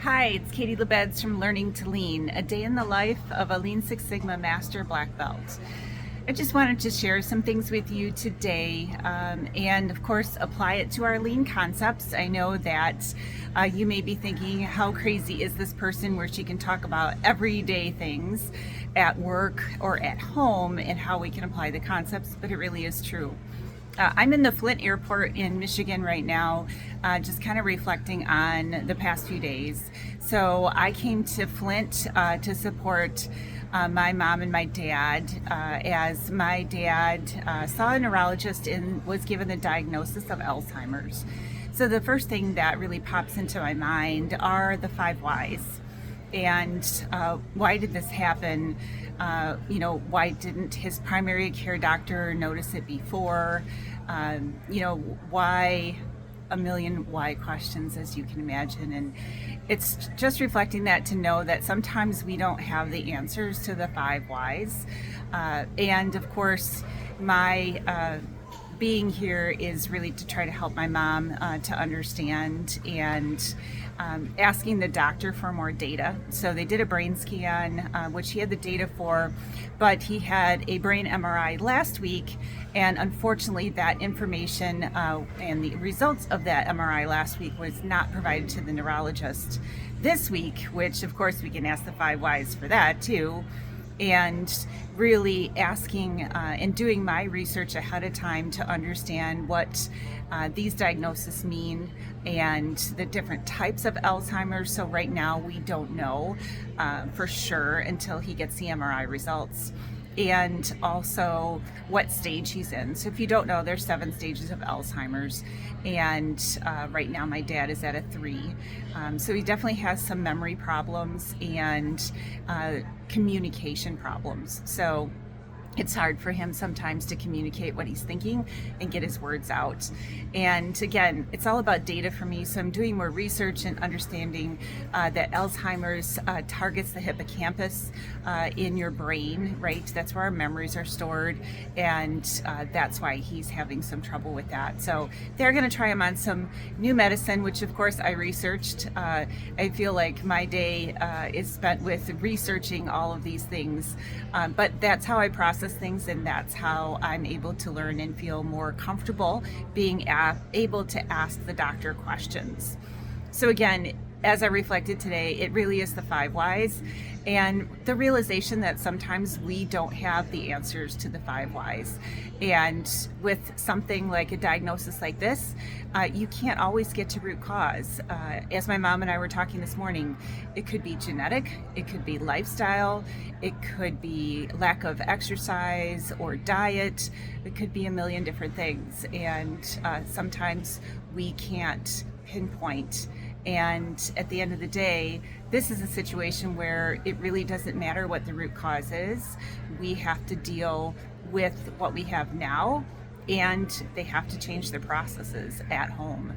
Hi, it's Katie Lebeds from Learning to Lean, a day in the life of a Lean Six Sigma Master Black Belt. I just wanted to share some things with you today and, of course, apply it to our lean concepts. I know that you may be thinking, how crazy is this person where she can talk about everyday things at work or at home and how we can apply the concepts, but it really is true. I'm in the Flint airport in Michigan right now, just kind of reflecting on the past few days. So I came to Flint to support my mom and my dad, as my dad saw a neurologist and was given the diagnosis of Alzheimer's. So the first thing that really pops into my mind are the 5 whys. And why did this happen? Why didn't his primary care doctor notice it before? Why a million why questions, as you can imagine. And it's just reflecting that to know that sometimes we don't have the answers to the 5 whys. And of course, my being here is really to try to help my mom to understand and asking the doctor for more data. So they did a brain scan, which he had the data for, but he had a brain MRI last week, and unfortunately that information and the results of that MRI last week was not provided to the neurologist this week, which of course we can ask the 5 whys for that too. And really asking and doing my research ahead of time to understand what these diagnoses mean and the different types of Alzheimer's. So right now we don't know for sure until he gets the MRI results, and also what stage he's in. So if you don't know, there's 7 stages of Alzheimer's, and right now my dad is at a 3. So he definitely has some memory problems and communication problems. So it's hard for him sometimes to communicate what he's thinking and get his words out. And again, it's all about data for me. So I'm doing more research and understanding that Alzheimer's targets the hippocampus in your brain, right? That's where our memories are stored. And that's why he's having some trouble with that. So they're going to try him on some new medicine, which of course I researched. I feel like my day is spent with researching all of these things. But that's how I process things, and that's how I'm able to learn and feel more comfortable being able to ask the doctor questions. So again, as I reflected today, it really is the 5 whys, and the realization that sometimes we don't have the answers to the 5 whys. And with something like a diagnosis like this, you can't always get to root cause. As my mom and I were talking this morning, it could be genetic, it could be lifestyle, it could be lack of exercise or diet, it could be a million different things. And sometimes we can't pinpoint. And at the end of the day, this is a situation where it really doesn't matter what the root cause is. We have to deal with what we have now, and they have to change their processes at home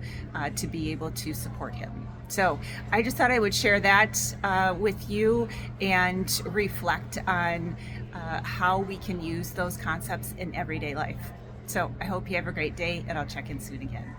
to be able to support him. So I just thought I would share that with you and reflect on how we can use those concepts in everyday life. So I hope you have a great day, and I'll check in soon again.